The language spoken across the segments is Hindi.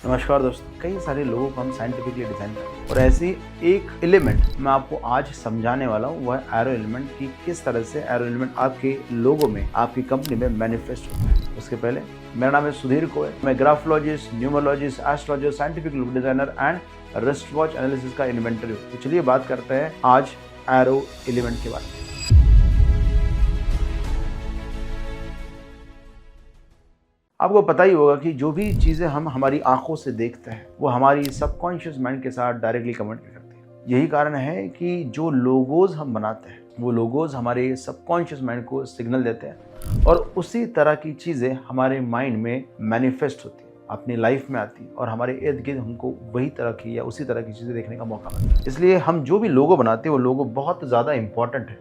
नमस्कार दोस्तों, कई सारे लोगों को हम साइंटिफिकली डिज़ाइन करते हैं और ऐसी एक एलिमेंट मैं आपको आज समझाने वाला हूँ, वह एरो एलिमेंट की किस तरह से एरो एलिमेंट आपके लोगो में, आपकी कंपनी में मैनिफेस्ट होता है। उसके पहले मेरा नाम है सुधीर कोय, मैं graphologist, numerologist, astrologer, scientific look designer and wrist watch analysis का इन्वेंटर हूँ। तो चलिए बात करते हैं आज एरो एलिमेंट के बारे में। आपको पता ही होगा कि जो भी चीज़ें हम हमारी आंखों से देखते हैं वो हमारी सबकॉन्शियस माइंड के साथ डायरेक्टली कम्युनिकेट करती है। यही कारण है कि जो लोगोज हम बनाते हैं वो लोगोज हमारे सबकॉन्शियस माइंड को सिग्नल देते हैं और उसी तरह की चीज़ें हमारे माइंड में मैनिफेस्ट होती है, अपनी लाइफ में आती है और हमारे इर्द गिर्द हमको वही तरह की या उसी तरह की चीज़ें देखने का मौका मिलता है। इसलिए हम जो भी लोगो बनाते हैं वो लोगो बहुत ज़्यादा इंपॉर्टेंट है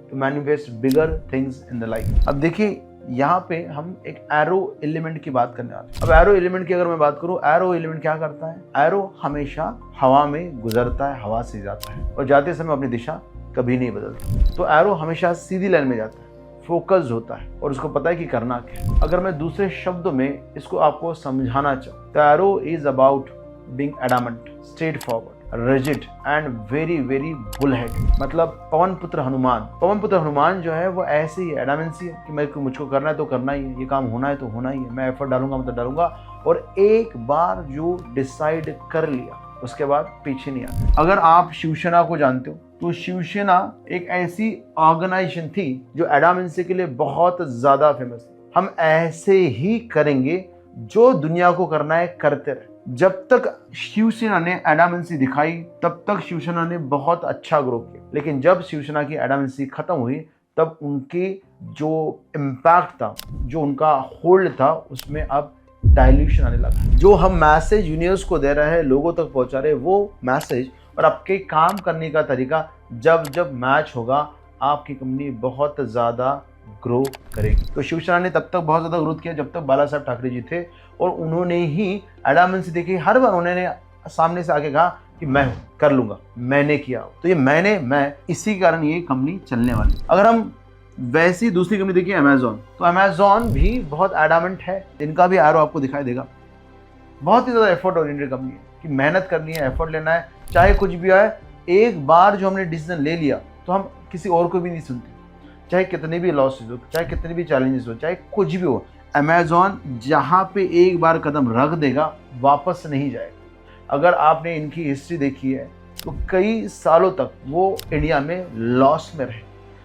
to manifest bigger things in the life. अब देखिए, यहाँ पे हम एक एरो एलिमेंट की बात करने वाले हैं। अब एरो एलिमेंट की अगर मैं बात करूँ, एरो एलिमेंट क्या करता है? एरो हमेशा हवा में गुजरता है, हवा से जाता है और जाते समय अपनी दिशा कभी नहीं बदलता। तो एरो हमेशा सीधी लाइन में जाता है, फोकस्ड होता है और उसको पता है कि करना क्या है। अगर मैं दूसरे शब्दों में इसको आपको समझाना चाहूँ तो arrow is about being adamant, straightforward, rigid and very very bullhead. मतलब पवन पुत्र हनुमान जो है वो ऐसे ही एडामेंसी है कि मुझको करना है तो करना ही है, ये काम होना है तो होना ही है, मैं एफर्ट डालूंगा मतलब डालूंगा और एक बार जो डिसाइड कर लिया उसके बाद पीछे नहीं आता। अगर आप शिवसेना को जानते हो तो शिवसेना एक ऐसी ऑर्गेनाइजेशन थी जो एडामेंसी के लिए बहुत ज्यादा फेमस थी। हम ऐसे ही करेंगे, जो दुनिया को करना है करते रहे। जब तक शिवसेना ने एडामेंसी दिखाई तब तक शिवसेना ने बहुत अच्छा ग्रो किया, लेकिन जब शिवसेना की एडामेंसी खत्म हुई तब उनकी जो इम्पैक्ट था, जो उनका होल्ड था, उसमें अब डाइल्यूशन आने लगा। जो हम मैसेज यूनिवर्स को दे रहे हैं, लोगों तक पहुंचा रहे, वो मैसेज और आपके काम करने का तरीका जब जब मैच होगा, आपकी कंपनी बहुत ज़्यादा ग्रो करेगी। तो शिवसेना ने तब तक बहुत ज़्यादा ग्रोथ किया जब तक बाला साहब ठाकरे जी थे और उन्होंने ही एडामेंसी देखी। हर बार उन्होंने सामने से आके कहा कि मैं कर लूंगा, मैंने किया। तो ये मैं इसी कारण ये कंपनी चलने वाली। अगर हम वैसी दूसरी कंपनी देखिए अमेजॉन, तो अमेजॉन भी बहुत एडामेंट है, इनका भी एरो आपको दिखाई देगा। बहुत ही ज़्यादा एफर्ट ओरिएंटेड कंपनी है कि मेहनत करनी है, एफर्ट लेना है, चाहे कुछ भी आए। एक बार जो हमने डिसीजन ले लिया तो हम किसी और को भी नहीं सुनते, चाहे कितने भी लॉसेस हो, चाहे कितने भी चैलेंजेस हो, चाहे कुछ भी हो। अमेजॉन जहाँ पे एक बार कदम रख देगा वापस नहीं जाएगा। अगर आपने इनकी हिस्ट्री देखी है तो कई सालों तक वो इंडिया में लॉस में रहे,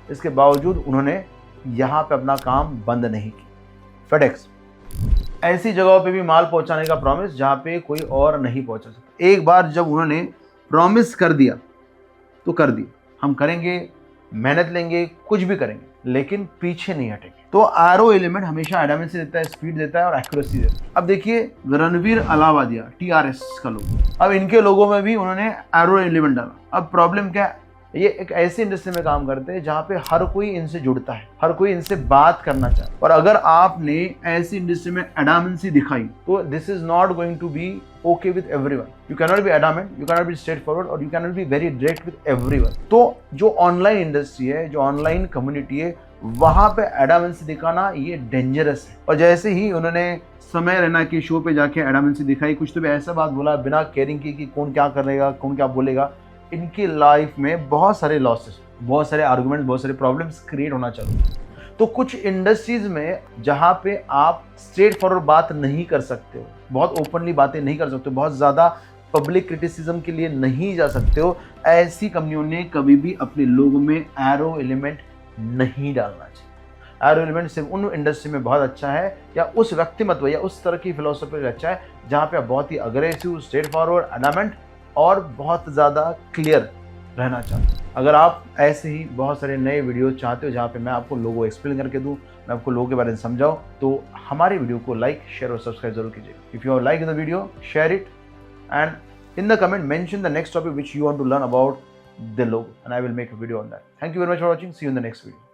इसके बावजूद उन्होंने यहाँ पे अपना काम बंद नहीं किया। फेडेक्स ऐसी जगहों पे भी माल पहुँचाने का प्रॉमिस जहाँ पे कोई और नहीं पहुँचा सकता। एक बार जब उन्होंने प्रॉमिस कर दिया तो कर दिया, हम करेंगे, मेहनत लेंगे, कुछ भी करेंगे, लेकिन पीछे नहीं हटेंगे। तो एरो एलिमेंट हमेशा एडामेंसी देता है, स्पीड देता है और एक्यूरेसी देता है। अब देखिए रणवीर अलावादिया, TRS का लोगो, अब इनके लोगों में भी उन्होंने एरो एलिमेंट डाला। अब प्रॉब्लम क्या है, ये एक ऐसी इंडस्ट्री में काम करते हैं जहाँ पे हर कोई इनसे जुड़ता है, हर कोई इनसे बात करना चाहता है। और अगर आपने ऐसी इंडस्ट्री में एडामेंसी दिखाई तो this is not going to be okay with everyone. You cannot be adamant, you cannot be straightforward और you cannot be very direct with everyone. तो जो ऑनलाइन इंडस्ट्री है, जो ऑनलाइन कम्युनिटी है, वहां पे एडामेंसी दिखाना ये डेंजरस है। और जैसे ही उन्होंने समय रैना के शो पे जाके एडामेंसी दिखाई, कुछ तो भी ऐसा बात बोला बिना केयरिंग की कि कौन क्या करेगा, कौन क्या बोलेगा, इनकी लाइफ में बहुत सारे लॉसेस, बहुत सारे आर्गुमेंट, बहुत सारे प्रॉब्लम्स क्रिएट होना चालू। तो कुछ इंडस्ट्रीज में जहाँ पे आप स्ट्रेट फॉरवर्ड बात नहीं कर सकते हो, बहुत ओपनली बातें नहीं कर सकते हो, बहुत ज़्यादा पब्लिक क्रिटिसिज्म के लिए नहीं जा सकते हो, ऐसी कंपनियों ने कभी भी अपने लोगों में एरो एलिमेंट नहीं डालना चाहिए। एरो एलिमेंट सिर्फ उन इंडस्ट्री में बहुत अच्छा है या उस व्यक्तिमत्व या उस तरह की फिलोसफी में अच्छा है जहाँ पे आप बहुत ही अग्रेसिव, स्ट्रेट फॉरवर्ड, एडामेंट और बहुत ज़्यादा क्लियर रहना चाहते हो। अगर आप ऐसे ही बहुत सारे नए वीडियो चाहते हो जहाँ पे मैं आपको लोगो एक्सप्लेन करके दूँ, मैं आपको लोगों के बारे में समझाऊँ, तो हमारे वीडियो को लाइक, शेयर और सब्सक्राइब जरूर कीजिए। If you have like the video, share it and in the comment mention the next topic which you want to learn about the logo and I will make a video on that. Thank you very much for watching. See you in the next video.